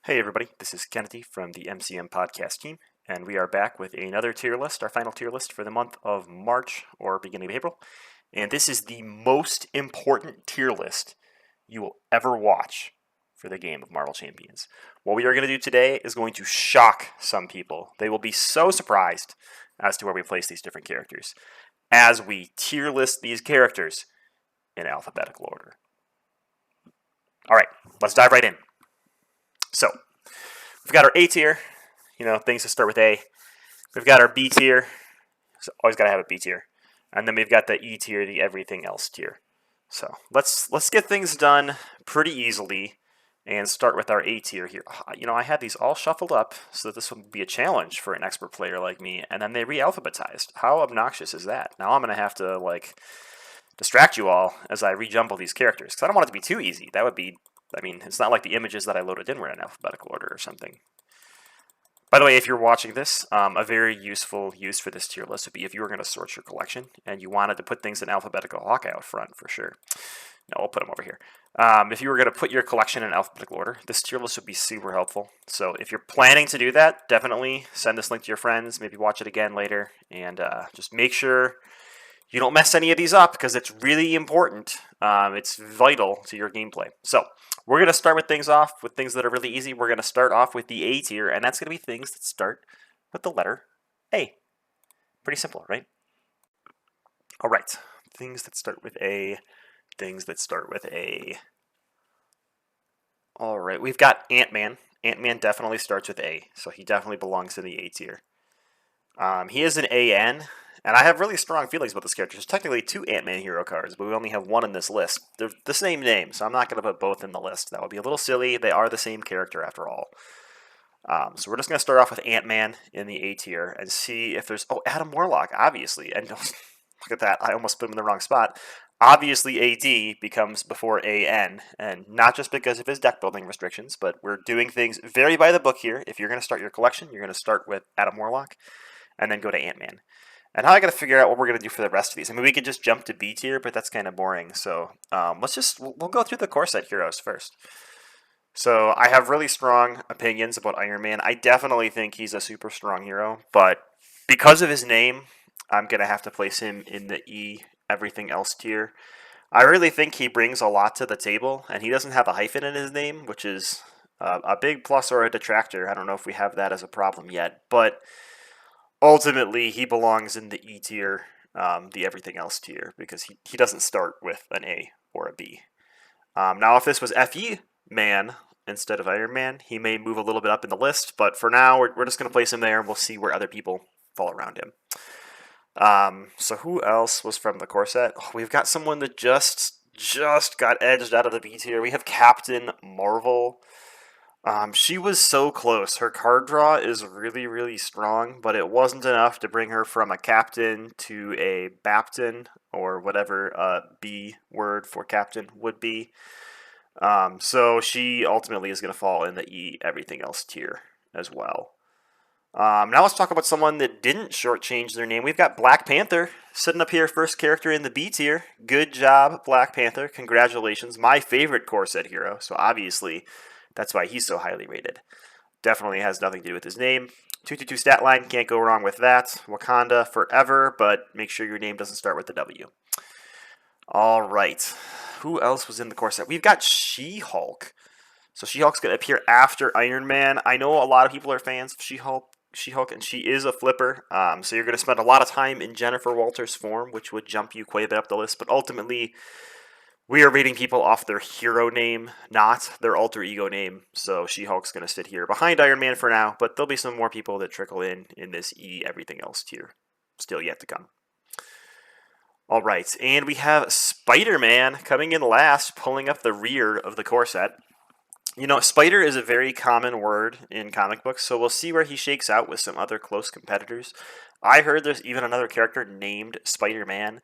Hey everybody, this is Kennedy from the MCM podcast team, and we are back with another tier list, our final tier list for the month of March or beginning of April. And this is the most important tier list you will ever watch for the game of Marvel Champions. What we are going to do today is going to shock some people. They will be so surprised as to where we place these different characters as we tier list these characters in alphabetical order. All right, let's dive right in. So, we've got our A tier, things that start with A. We've got our B tier, so always got to have a B tier. And then we've got the E tier, the everything else tier. So, let's get things done pretty easily and start with our A tier here. I had these all shuffled up so that this would be a challenge for an expert player like me, and then they re-alphabetized. How obnoxious is that? Now I'm going to have to, distract you all as I rejumble these characters, because I don't want it to be too easy. That would be it's not like the images that I loaded in were in alphabetical order or something. By the way, if you're watching this, a very useful use for this tier list would be if you were going to sort your collection and you wanted to put things in alphabetical Hawkeye out front for sure. No, we'll put them over here. If you were going to put your collection in alphabetical order, this tier list would be super helpful. So if you're planning to do that, definitely send this link to your friends, maybe watch it again later, and just make sure you don't mess any of these up because it's really important. It's vital to your gameplay. So we're going to start with things that are really easy. We're going to start off with the A tier, and that's going to be things that start with the letter A. Pretty simple, right? All right. Things that start with A. All right. We've got Ant-Man. Ant-Man definitely starts with A, so he definitely belongs in the A tier. He is an AN. And I have really strong feelings about this character. There's technically two Ant-Man hero cards, but we only have one in this list. They're the same name, so I'm not going to put both in the list. That would be a little silly. They are the same character after all. So we're just going to start off with Ant-Man in the A tier and see if there's... Oh, Adam Warlock, obviously. And look at that. I almost put him in the wrong spot. Obviously, AD becomes before AN, and not just because of his deck building restrictions, but we're doing things very by the book here. If you're going to start your collection, you're going to start with Adam Warlock and then go to Ant-Man. And now I got to figure out what we're going to do for the rest of these. I mean, we could just jump to B tier, but that's kind of boring. So we'll go through the core set heroes first. So I have really strong opinions about Iron Man. I definitely think he's a super strong hero, but because of his name, I'm going to have to place him in the E everything else tier. I really think he brings a lot to the table, and he doesn't have a hyphen in his name, which is a big plus or a detractor. I don't know if we have that as a problem yet, but ultimately, he belongs in the E tier, the everything else tier, because he doesn't start with an A or a B. Now, if this was FE Man instead of Iron Man, he may move a little bit up in the list, but for now, we're just going to place him there, and we'll see where other people fall around him. So who else was from the core set? Oh, we've got someone that just got edged out of the B tier. We have Captain Marvel. She was so close. Her card draw is really, really strong, but it wasn't enough to bring her from a captain to a Baptin, or whatever B word for captain would be. So she ultimately is going to fall in the E everything else tier as well. Now let's talk about someone that didn't shortchange their name. We've got Black Panther sitting up here, first character in the B tier. Good job, Black Panther. Congratulations. My favorite core set hero, so obviously that's why he's so highly rated. Definitely has nothing to do with his name. 222 stat line, can't go wrong with that. Wakanda forever, but make sure your name doesn't start with the W. All right. Who else was in the core set? We've got She-Hulk. So She-Hulk's going to appear after Iron Man. I know a lot of people are fans of She-Hulk, and she is a flipper. So you're going to spend a lot of time in Jennifer Walters' form, which would jump you quite a bit up the list. But ultimately, we are rating people off their hero name, not their alter ego name. So She-Hulk's going to sit here behind Iron Man for now, but there'll be some more people that trickle in this E everything else tier. Still yet to come. All right, and we have Spider-Man coming in last, pulling up the rear of the core set. Spider is a very common word in comic books, so we'll see where he shakes out with some other close competitors. I heard there's even another character named Spider-Man.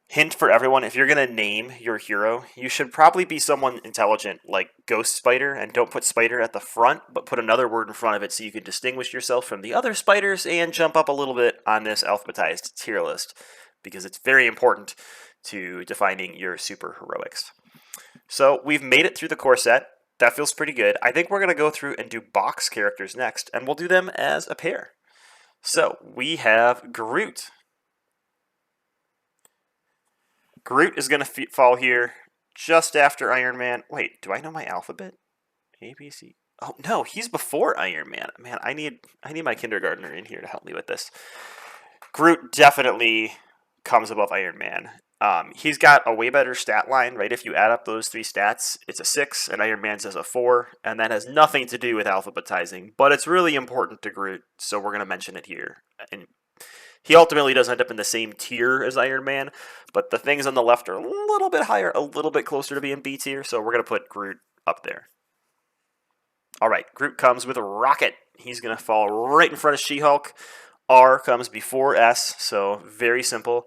Hint for everyone, if you're going to name your hero, you should probably be someone intelligent like Ghost Spider, and don't put Spider at the front, but put another word in front of it so you can distinguish yourself from the other spiders and jump up a little bit on this alphabetized tier list, because it's very important to defining your super heroics. So we've made it through the core set. That feels pretty good. I think we're going to go through and do box characters next, and we'll do them as a pair. So we have Groot. Groot is going to fall here just after Iron Man. Wait, do I know my alphabet? A, B, C. Oh, no, he's before Iron Man. Man, I need my kindergartner in here to help me with this. Groot definitely comes above Iron Man. He's got a way better stat line, right? If you add up those 3 stats, it's a 6, and Iron Man's is a 4, and that has nothing to do with alphabetizing, but it's really important to Groot, so we're going to mention it here. And he ultimately does end up in the same tier as Iron Man, but the things on the left are a little bit higher, a little bit closer to being B tier, so we're going to put Groot up there. All right, Groot comes with a Rocket. He's going to fall right in front of She-Hulk. R comes before S, so very simple.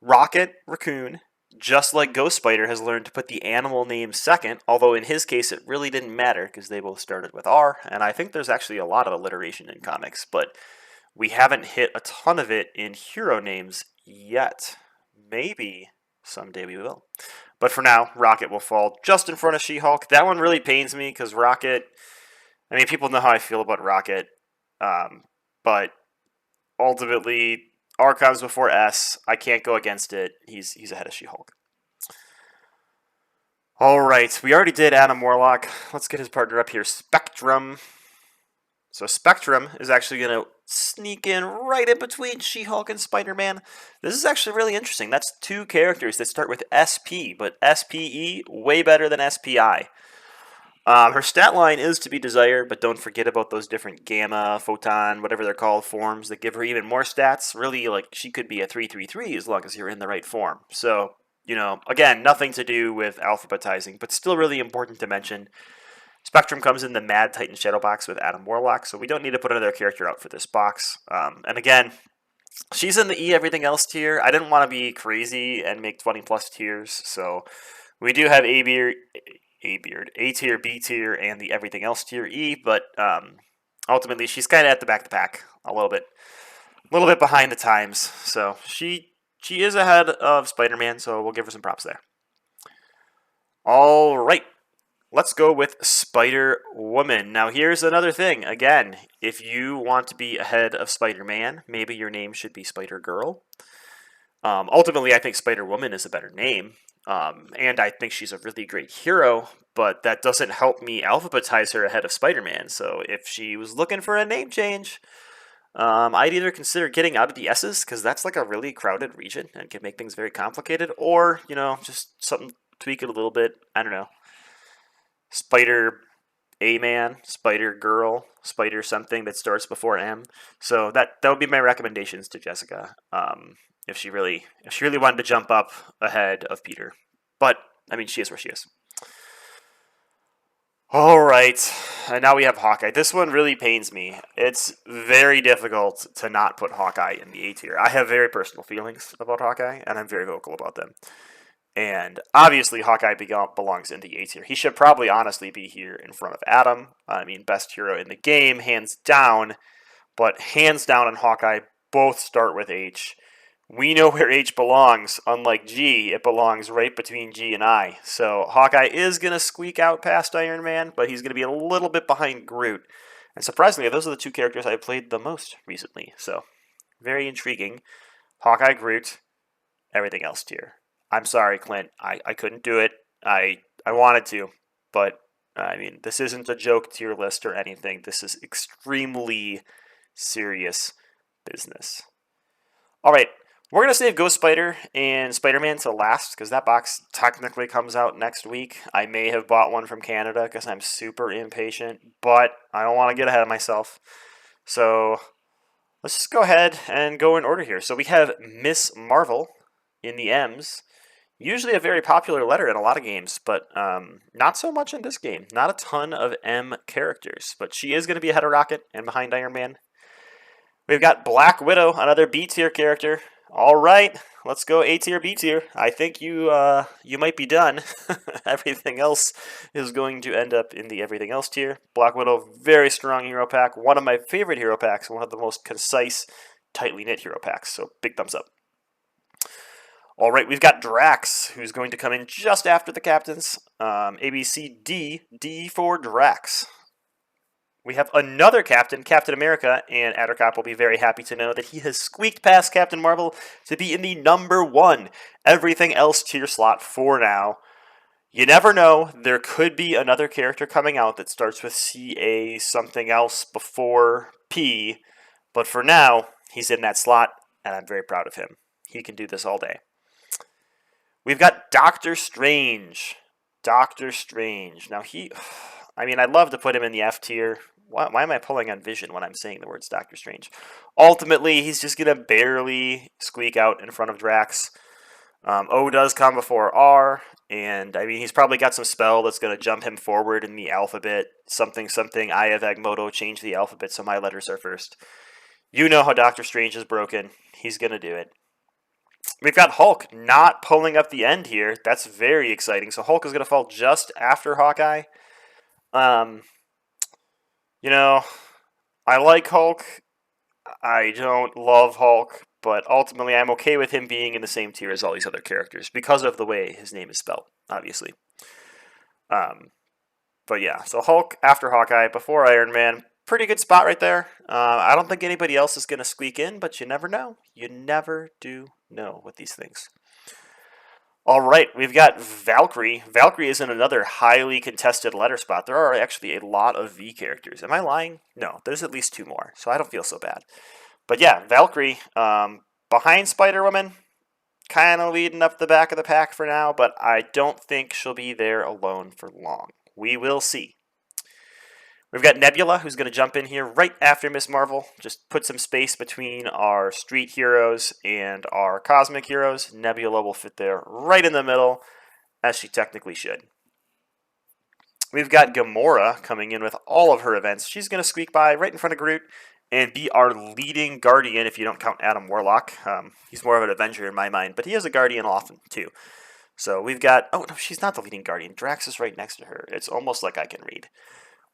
Rocket Raccoon, just like Ghost Spider, has learned to put the animal name second, although in his case it really didn't matter because they both started with R, and I think there's actually a lot of alliteration in comics, but we haven't hit a ton of it in hero names yet. Maybe someday we will. But for now, Rocket will fall just in front of She-Hulk. That one really pains me because Rocket, I mean, people know how I feel about Rocket, but ultimately, R comes before S. I can't go against it. He's ahead of She-Hulk. All right, we already did Adam Warlock. Let's get his partner up here, Spectrum. So Spectrum is actually going to sneak in right in between She-Hulk and Spider-Man. This is actually really interesting. That's 2 characters that start with SP, but SPE way better than SPI. Her stat line is to be desired, but don't forget about those different gamma, photon, whatever they're called, forms that give her even more stats. Really, like, she could be a 333 as long as you're in the right form. So, you know, again, nothing to do with alphabetizing, but still really important to mention. Spectrum comes in the Mad Titan Shadow box with Adam Warlock, so we don't need to put another character out for this box. And again, she's in the E everything else tier. I didn't want to be crazy and make 20 plus tiers, so we do have A tier, B tier, and the everything else tier E, but ultimately she's kind of at the back of the pack a little bit behind the times. So she is ahead of Spider-Man, so we'll give her some props there. All right, let's go with Spider-Woman. Now here's another thing. Again, if you want to be ahead of Spider-Man, maybe your name should be Spider-Girl. Ultimately, I think Spider-Woman is a better name. And I think she's a really great hero, but that doesn't help me alphabetize her ahead of Spider-Man. So if she was looking for a name change, I'd either consider getting out of the S's, because that's like a really crowded region and can make things very complicated, or, you know, just something, tweak it a little bit. I don't know. Spider A-Man, Spider Girl, Spider something that starts before M. So that would be my recommendations to Jessica. If she really wanted to jump up ahead of Peter. But, I mean, she is where she is. All right, and now we have Hawkeye. This one really pains me. It's very difficult to not put Hawkeye in the A tier. I have very personal feelings about Hawkeye, and I'm very vocal about them. And obviously, Hawkeye belongs in the A tier. He should probably honestly be here in front of Adam. I mean, best hero in the game, hands down. But hands down on Hawkeye, both start with H. We know where H belongs. Unlike G, it belongs right between G and I. So Hawkeye is going to squeak out past Iron Man, but he's going to be a little bit behind Groot. And surprisingly, those are the 2 characters I played the most recently. So very intriguing. Hawkeye, Groot, everything else tier. I'm sorry, Clint. I couldn't do it. I wanted to, but I mean, this isn't a joke tier list or anything. This is extremely serious business. All right. We're going to save Ghost Spider and Spider-Man to last because that box technically comes out next week. I may have bought one from Canada because I'm super impatient, but I don't want to get ahead of myself. So let's just go ahead and go in order here. So we have Miss Marvel in the M's. Usually a very popular letter in a lot of games, but not so much in this game. Not a ton of M characters, but she is going to be ahead of Rocket and behind Iron Man. We've got Black Widow, another B tier character. All right, let's go A tier, B tier. I think you might be done. Everything else is going to end up in the everything else tier. Black Widow, very strong hero pack. One of my favorite hero packs. One of the most concise, tightly knit hero packs. So big thumbs up. All right, we've got Drax, who's going to come in just after the captains. A, B, C, D. D for Drax. We have another captain, Captain America, and Addercop will be very happy to know that he has squeaked past Captain Marvel to be in the number 1 everything else tier slot for now. You never know, there could be another character coming out that starts with CA something else before P, but for now, he's in that slot, and I'm very proud of him. He can do this all day. We've got Doctor Strange. Doctor Strange. Now I'd love to put him in the F tier. Why am I pulling on Vision when I'm saying the words Doctor Strange? Ultimately, he's just going to barely squeak out in front of Drax. O does come before R, and he's probably got some spell that's going to jump him forward in the alphabet. Something, I have Agmoto, change the alphabet so my letters are first. You know how Doctor Strange is broken. He's going to do it. We've got Hulk not pulling up the end here. That's very exciting. So Hulk is going to fall just after Hawkeye. I like Hulk. I don't love Hulk, but ultimately I'm okay with him being in the same tier as all these other characters because of the way his name is spelled, obviously. But yeah, so Hulk after Hawkeye, before Iron Man. Pretty good spot right there. I don't think anybody else is going to squeak in, but you never know. You never do know with these things. All right, we've got Valkyrie. Valkyrie is in another highly contested letter spot. There are actually a lot of V characters. Am I lying? No, there's at least 2 more, so I don't feel so bad. But yeah, Valkyrie, behind Spider-Woman, kind of leading up the back of the pack for now, but I don't think she'll be there alone for long. We will see. We've got Nebula, who's going to jump in here right after Miss Marvel. Just put some space between our street heroes and our cosmic heroes. Nebula will fit there right in the middle, as she technically should. We've got Gamora coming in with all of her events. She's going to squeak by right in front of Groot and be our leading Guardian if you don't count Adam Warlock. He's more of an Avenger in my mind, but he is a Guardian often, too. So we've got... Oh, no, she's not the leading Guardian. Drax is right next to her. It's almost like I can read.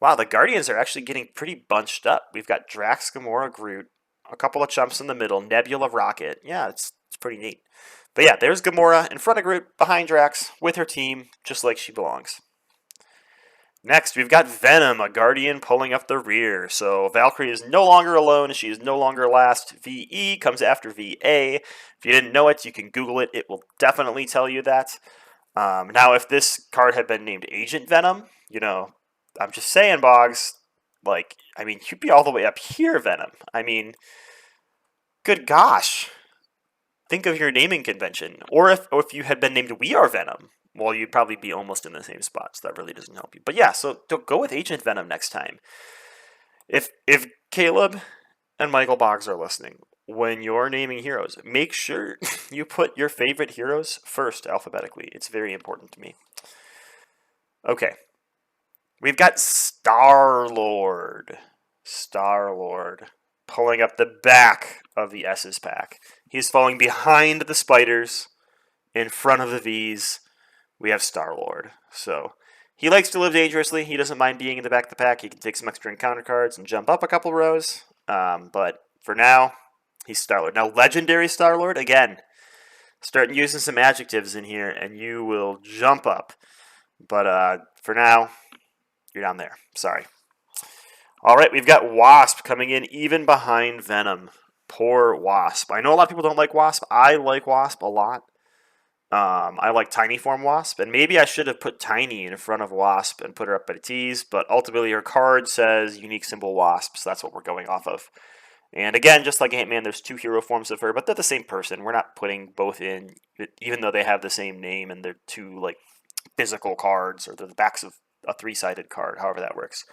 Wow, the Guardians are actually getting pretty bunched up. We've got Drax, Gamora, Groot, a couple of chumps in the middle, Nebula, Rocket. Yeah, it's pretty neat. But yeah, there's Gamora in front of Groot, behind Drax, with her team, just like she belongs. Next, we've got Venom, a Guardian pulling up the rear. So Valkyrie is no longer alone. She is no longer last. VE comes after VA. If you didn't know it, you can Google it. It will definitely tell you that. Now, if this card had been named Agent Venom, I'm just saying, Boggs, you'd be all the way up here, Venom. Good gosh. Think of your naming convention. Or if you had been named We Are Venom, well, you'd probably be almost in the same spot, so that really doesn't help you. But yeah, so go with Agent Venom next time. If Caleb and Michael Boggs are listening, when you're naming heroes, make sure you put your favorite heroes first alphabetically. It's very important to me. Okay. We've got Star-Lord. Star-Lord pulling up the back of the S's pack. He's falling behind the Spiders, in front of the V's. We have Star-Lord. So he likes to live dangerously. He doesn't mind being in the back of the pack. He can take some extra encounter cards and jump up a couple rows. But for now, he's Star-Lord. Now, Legendary Star-Lord, again, start using some adjectives in here, and you will jump up. But for now... You're down there. Sorry. All right, we've got Wasp coming in even behind Venom. Poor Wasp. I know a lot of people don't like Wasp. I like Wasp a lot. I like Tiny Form Wasp, and maybe I should have put Tiny in front of Wasp and put her up at a tease, but ultimately her card says unique symbol Wasp, so that's what we're going off of. And again, just like Ant-Man, there's 2 hero forms of her, but they're the same person. We're not putting both in, even though they have the same name and they're 2 physical cards, or they're the backs of a 3-sided card, however that works.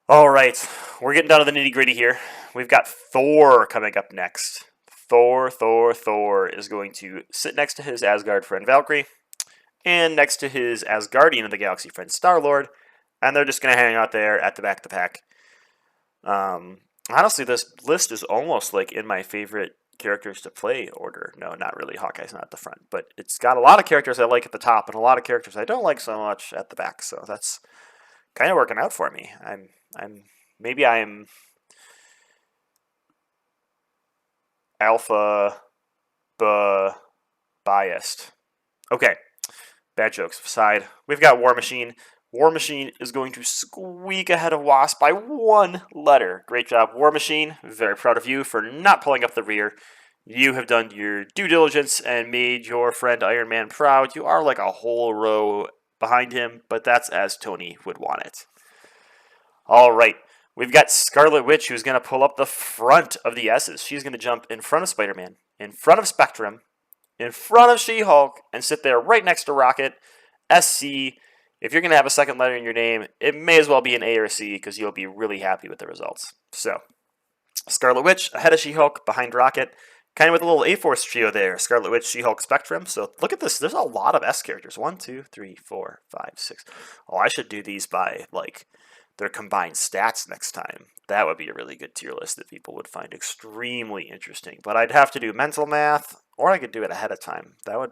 All right, we're getting down to the nitty-gritty here. We've got Thor coming up next. Thor is going to sit next to his Asgard friend Valkyrie, and next to his Asgardian of the Galaxy friend Star-Lord, and they're just going to hang out there at the back of the pack. Honestly, this list is almost like in my favorite characters to play order. No, not really. Hawkeye's not at the front, but it's got a lot of characters I like at the top and a lot of characters I don't like so much at the back. So that's kind of working out for me. Maybe I'm alpha biased. Okay, bad jokes aside. We've got War Machine. War Machine is going to squeak ahead of Wasp by 1 letter. Great job, War Machine. Very proud of you for not pulling up the rear. You have done your due diligence and made your friend Iron Man proud. You are like a whole row behind him, but that's as Tony would want it. All right, we've got Scarlet Witch, who's going to pull up the front of the S's. She's going to jump in front of Spider-Man, in front of Spectrum, in front of She-Hulk, and sit there right next to Rocket. SC. If you're going to have a second letter in your name, it may as well be an A or a C because you'll be really happy with the results. So, Scarlet Witch ahead of She-Hulk, behind Rocket. Kind of with a little A-Force trio there. Scarlet Witch, She-Hulk, Spectrum. So look at this. There's a lot of S characters. 1, 2, 3, 4, 5, 6. Oh, I should do these by, like, their combined stats next time. That would be a really good tier list that people would find extremely interesting. But I'd have to do mental math, or I could do it ahead of time. That'd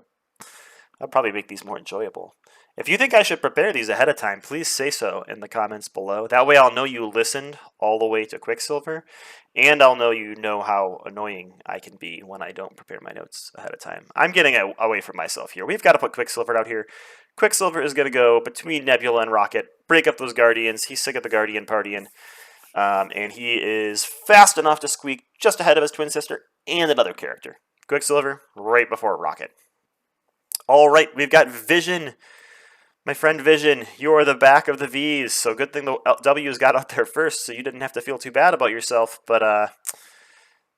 probably make these more enjoyable. If you think I should prepare these ahead of time, please say so in the comments below. That way I'll know you listened all the way to Quicksilver, and I'll know you know how annoying I can be when I don't prepare my notes ahead of time. I'm getting away from myself here. We've got to put Quicksilver out here. Quicksilver is going to go between Nebula and Rocket, break up those Guardians. He's sick of the Guardian partying, and he is fast enough to squeak just ahead of his twin sister and another character. Quicksilver right before Rocket. All right, we've got Vision. My friend Vision, you are the back of the V's, so good thing the W's got out there first, so you didn't have to feel too bad about yourself. But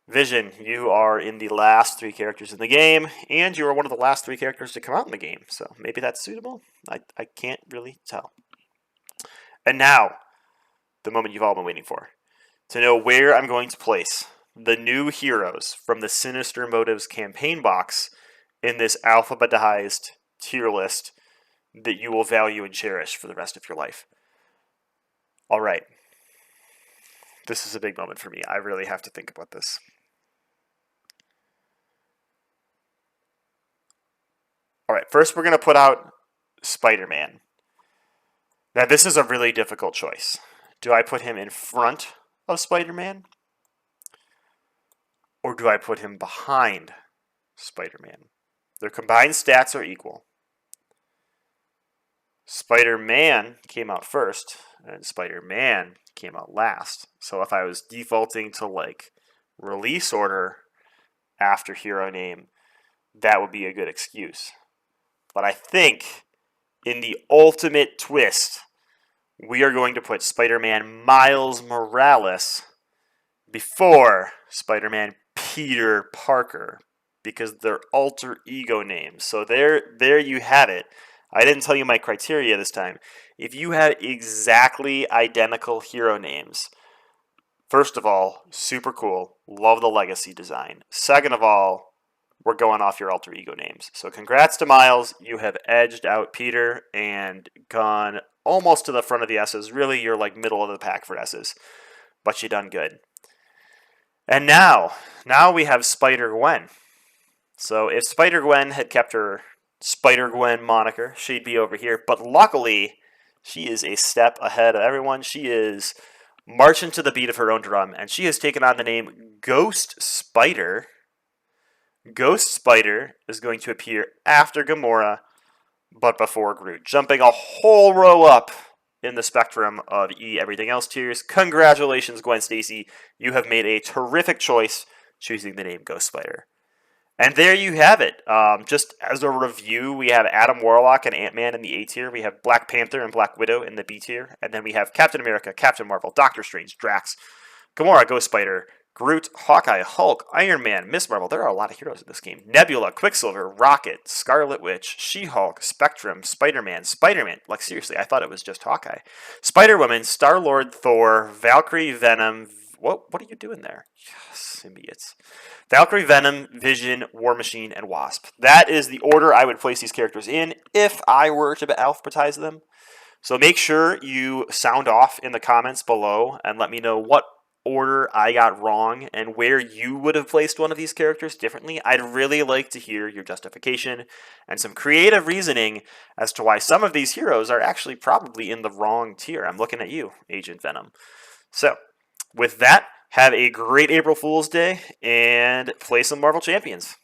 Vision, you are in the last 3 characters in the game, and you are one of the last 3 characters to come out in the game, so maybe that's suitable. I can't really tell. And now, the moment you've all been waiting for, to know where I'm going to place the new heroes from the Sinister Motives campaign box in this alphabetized tier list that you will value and cherish for the rest of your life. All right. This is a big moment for me. I really have to think about this. All right, first we're going to put out Spider-Man. Now, this is a really difficult choice. Do I put him in front of Spider-Man? Or do I put him behind Spider-Man? Their combined stats are equal. Spider-Man came out first, and Spider-Man came out last. So if I was defaulting to, like, release order after hero name, that would be a good excuse. But I think in the ultimate twist, we are going to put Spider-Man Miles Morales before Spider-Man Peter Parker, because they're alter ego names. So there you have it. I didn't tell you my criteria this time. If you have exactly identical hero names, first of all, super cool. Love the legacy design. Second of all, we're going off your alter ego names. So congrats to Miles. You have edged out Peter and gone almost to the front of the S's. Really, you're like middle of the pack for S's. But you done good. And now we have Spider-Gwen. So if Spider-Gwen had kept her Spider-Gwen moniker, she'd be over here. But luckily, she is a step ahead of everyone. She is marching to the beat of her own drum, and she has taken on the name Ghost Spider. Ghost Spider is going to appear after Gamora, but before Groot, jumping a whole row up in the spectrum of everything else tiers. Congratulations, Gwen Stacy. You have made a terrific choice choosing the name Ghost Spider. And there you have it. Just as a review, we have Adam Warlock and Ant-Man in the A tier. We have Black Panther and Black Widow in the B tier. And then we have Captain America, Captain Marvel, Doctor Strange, Drax, Gamora, Ghost Spider, Groot, Hawkeye, Hulk, Iron Man, Miss Marvel. There are a lot of heroes in this game. Nebula, Quicksilver, Rocket, Scarlet Witch, She-Hulk, Spectrum, Spider-Man. Like, seriously, I thought it was just Hawkeye. Spider-Woman, Star-Lord, Thor, Valkyrie, Venom. What are you doing there? Symbiotes. Valkyrie, Venom, Vision, War Machine, and Wasp. That is the order I would place these characters in if I were to alphabetize them. So make sure you sound off in the comments below and let me know what order I got wrong and where you would have placed one of these characters differently. I'd really like to hear your justification and some creative reasoning as to why some of these heroes are actually probably in the wrong tier. I'm looking at you, Agent Venom. So, with that, have a great April Fool's Day and play some Marvel Champions.